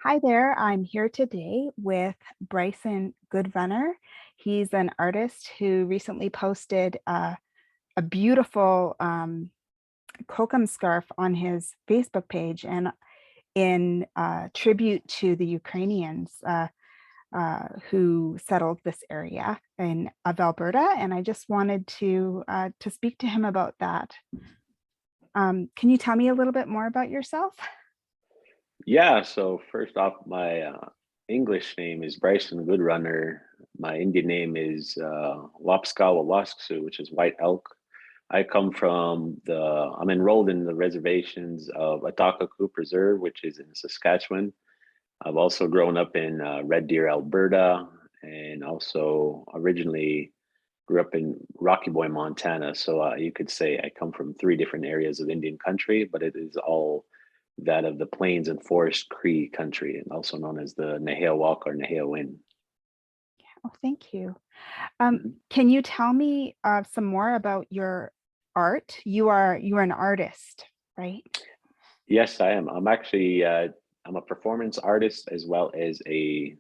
Hi there. I'm here today with Bryson Goodrunner. He's an artist who recently posted a beautiful kokum scarf on his Facebook page and in tribute to the Ukrainians who settled this area of Alberta. And I just wanted to speak to him about that. Can you tell me a little bit more about yourself? Yeah, so first off, my English name is Bryson Goodrunner. My Indian name is Wapskawa Wasksu, which is White Elk. I'm enrolled in the reservations of Atakaku Preserve, which is in Saskatchewan. I've also grown up in Red Deer, Alberta, and also originally grew up in Rocky Boy, Montana. So you could say I come from three different areas of Indian country, but it is all that of the plains and forest Cree country, and also known as the Nehiyawak or Nehiyawin. Oh, thank you. Mhm. Can you tell me some more about your art? You are an artist, right? Yes, I am. I'm a performance artist as well as a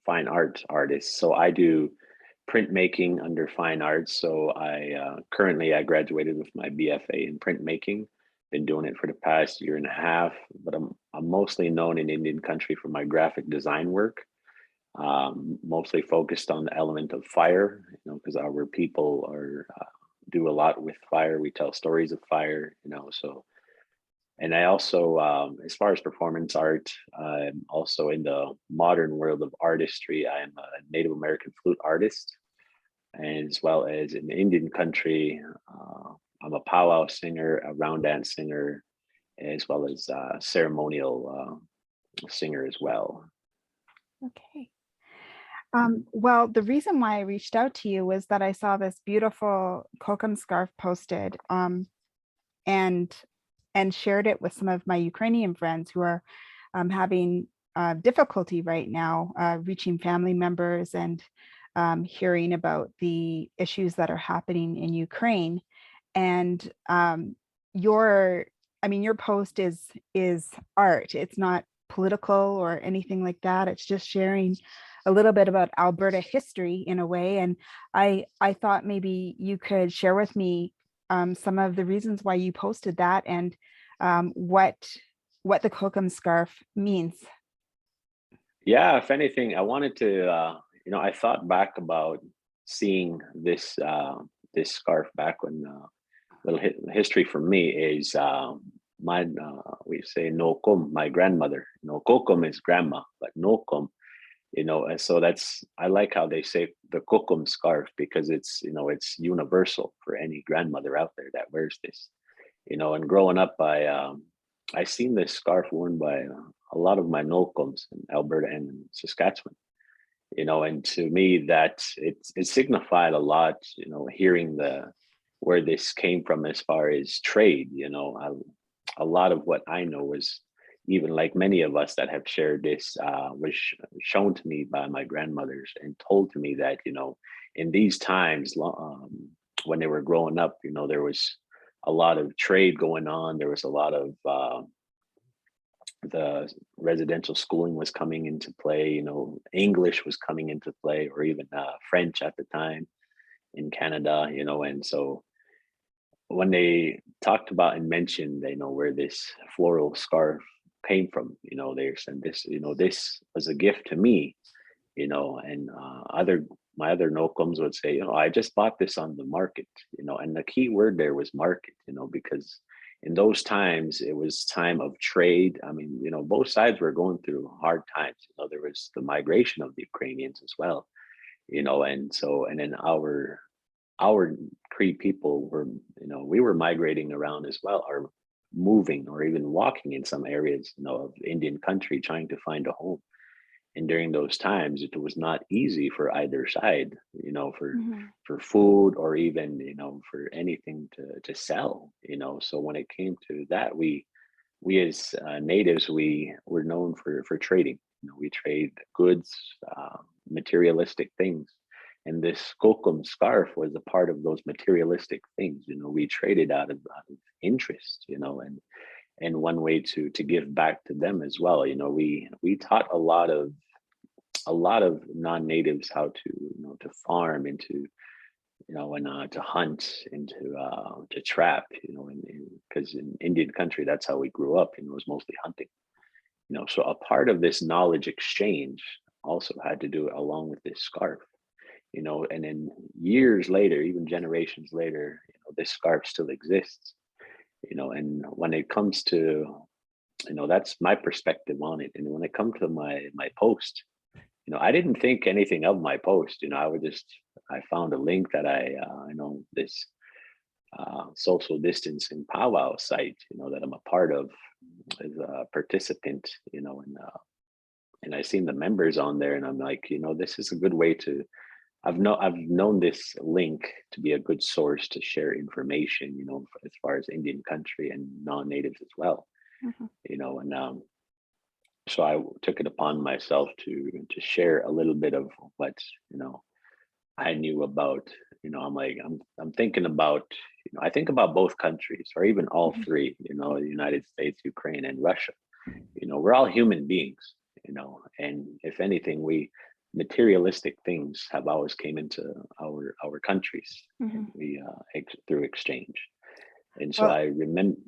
fine art artist. So I do printmaking under fine arts. So I graduated with my BFA in printmaking. Been doing it for the past year and a half, but I'm mostly known in Indian country for my graphic design work. Mostly focused on the element of fire, because our people are do a lot with fire. We tell stories of fire, so. And I also, as far as performance art, I'm also in the modern world of artistry. I am a Native American flute artist, and as well as in the Indian country, I'm a powwow singer, a round dance singer, as well as a ceremonial singer as well. Okay. Mhm. Well, the reason why I reached out to you was that I saw this beautiful kokum scarf posted and shared it with some of my Ukrainian friends who are having difficulty right now reaching family members and hearing about the issues that are happening in Ukraine. And your, I mean, your post is art. It's not political or anything like that. It's just sharing a little bit about Alberta history in a way. And I thought maybe you could share with me some of the reasons why you posted that and what the kokum scarf means. Yeah, if anything, I wanted to, I thought back about seeing this scarf back when history for me is we say nokum, my grandmother. No kokum is grandma, but nokum, and so that's I like how they say the kokum scarf because it's universal for any grandmother out there that wears this. And growing up, I seen this scarf worn by a lot of my nokums in Alberta and in Saskatchewan. And to me, that it signified a lot. Hearing the where this came from as far as trade. A lot of what I know was even like many of us that have shared this was shown to me by my grandmothers and told to me that in these times when they were growing up, there was a lot of trade going on. There was a lot of the residential schooling was coming into play. English was coming into play, or even French at the time in Canada. And so when they talked about and mentioned, where this floral scarf came from, they said this was a gift to me, and other my other nokums would say, I just bought this on the market, and the key word there was market, because in those times it was time of trade. I mean, both sides were going through hard times. There was the migration of the Ukrainians as well, and then our Cree people were, we were migrating around as well, or moving, or even walking in some areas, of Indian country trying to find a home. And during those times, it was not easy for either side, Mhm. for food or even, for anything to sell. So when it came to that, we as natives, we were known for trading. We trade goods, materialistic things, and this kokum scarf was a part of those materialistic things. We traded out of interest, and one way to give back to them as well. You know, we taught a lot of non-natives how to, you know, to farm and to, you know, and to hunt and to trap, you know, and because in Indian country, that's how we grew up, and it was mostly hunting. You know, so a part of this knowledge exchange also had to do along with this scarf, you know, and then years later, even generations later, you know, this scarf still exists, you know. And when it comes to, you know, that's my perspective on it. And when it comes to my post, you know, I didn't think anything of my post. You know, I found a link that I know this social distancing powwow site, you know, that I'm a part of as a participant, you know, and I seen the members on there, and I'm like, you know, this is a good way to. I've known this link to be a good source to share information, you know, as far as Indian country and non-natives as well, Mhm. you know, and so I took it upon myself to share a little bit of what, you know, I knew about. You know, I'm like I'm thinking about, you know, I think about both countries or even all Mhm. three, you know, the United States, Ukraine, and Russia. You know, we're all human beings, you know, and if anything, we materialistic things have always came into our countries, and Mhm. we through exchange. And so Well, I remember.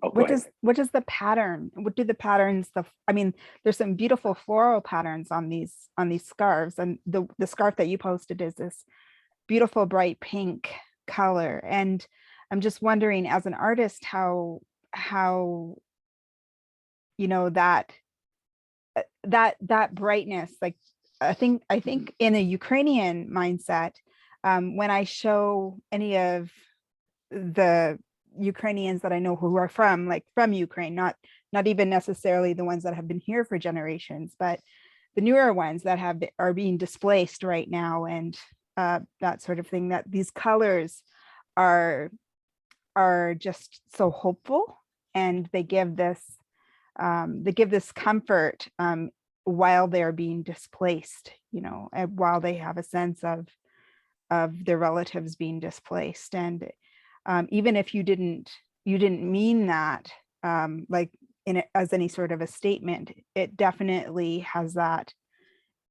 Oh, go ahead. what is the pattern? What do the patterns, I mean, there's some beautiful floral patterns on these scarves, and the scarf that you posted is this beautiful bright pink color. And I'm just wondering, as an artist, how you know that that brightness, like I think in a Ukrainian mindset, when I show any of the Ukrainians that I know who are from, like from Ukraine, not even necessarily the ones that have been here for generations, but the newer ones that are being displaced right now, and that sort of thing, that these colors are just so hopeful, and they give this comfort, while they're being displaced, you know, and while they have a sense of their relatives being displaced. And even if you didn't mean that, like in it as any sort of a statement, it definitely has that,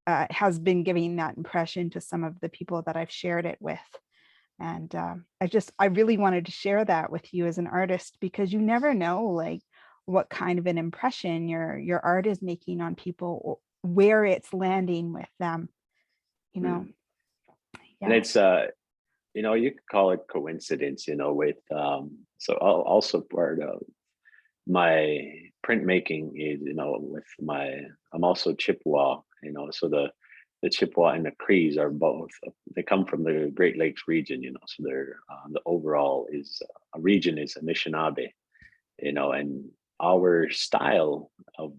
has been giving that impression to some of the people that I've shared it with. And I really wanted to share that with you as an artist, because you never know, like, what kind of an impression your art is making on people, or where it's landing with them, you know. Mm. And Yeah. it's you know, you could call it coincidence, you know, with also part of my printmaking is, you know, with my, I'm also Chippewa, you know, so the Chippewa and the Crees are both, they come from the Great Lakes region, you know, so they're the overall is a region is Anishinaabe, you know, and our style of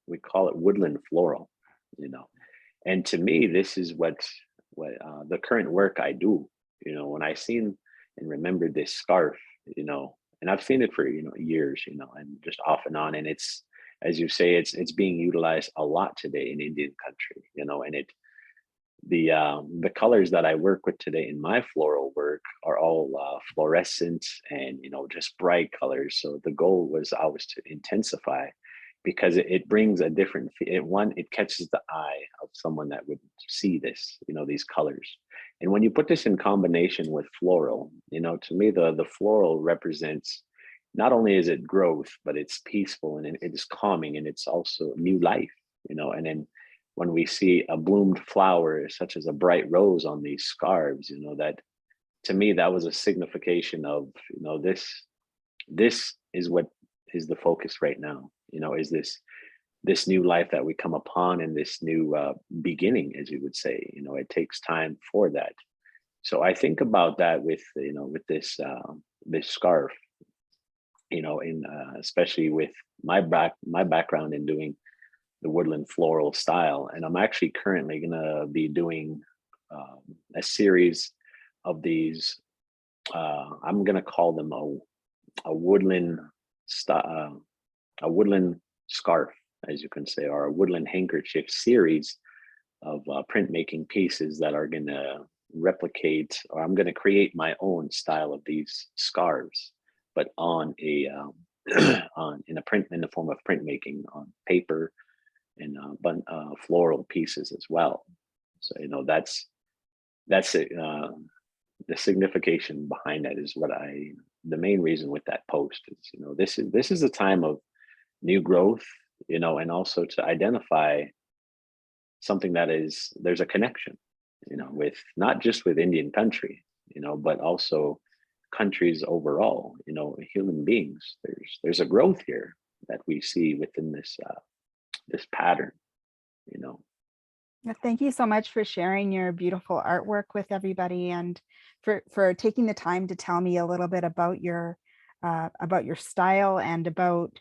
we call it woodland floral, you know. And to me, this is what the current work I do, you know, when I seen and remembered this scarf, you know, and I've seen it for, you know, years, you know, and just off and on. And it's, as you say, it's being utilized a lot today in Indian country, you know. And the colors that I work with today in my floral work are all fluorescent and, you know, just bright colors. So the goal was always to intensify, because it brings a different it catches the eye of someone that would see this, you know, these colors. And when you put this in combination with floral, you know, to me the floral represents, not only is it growth, but it's peaceful and it is calming, and it's also new life, you know. And then when we see a bloomed flower such as a bright rose on these scarves, you know, that to me that was a signification of, you know, this is what is the focus right now, you know, is this new life that we come upon, and this new beginning, as you would say. You know, it takes time for that. So I think about that with, you know, with this scarf, you know, in especially with my background in doing the woodland floral style. And I'm actually currently going to be doing a series of these. I'm going to call them a woodland a woodland scarf, as you can say, or a woodland handkerchief series of printmaking pieces that are going to replicate, or I'm going to create my own style of these scarves, but on on in the form of printmaking on paper and floral pieces as well. So that's it. The signification behind that is the main reason with that post is, this is a time of new growth, and also to identify something there's a connection, with not just with Indian country, but also countries overall, human beings. There's a growth here that we see within this pattern, you know. Thank you so much for sharing your beautiful artwork with everybody, and for taking the time to tell me a little bit about your style and about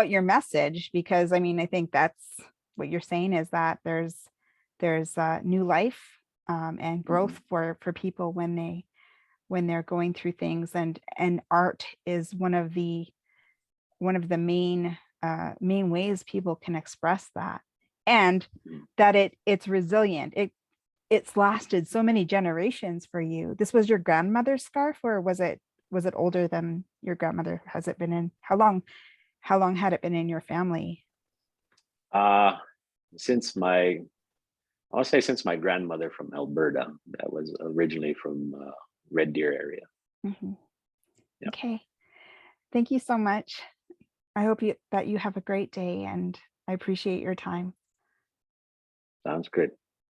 your message, because I mean, I think that's what you're saying, is that there's new life and growth for people when they're going through things, and art is one of the main ways people can express that, and that it's resilient. It's lasted so many generations for you. This was your grandmother's scarf, or was it older than your grandmother? Has it been in, how long had it been in your family? Uh since my I'll say since my grandmother from Alberta, that was originally from Red Deer area. Mhm. Yeah, Okay, thank you so much. I hope that you have a great day, and I appreciate your time. sounds good.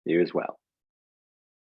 You as well.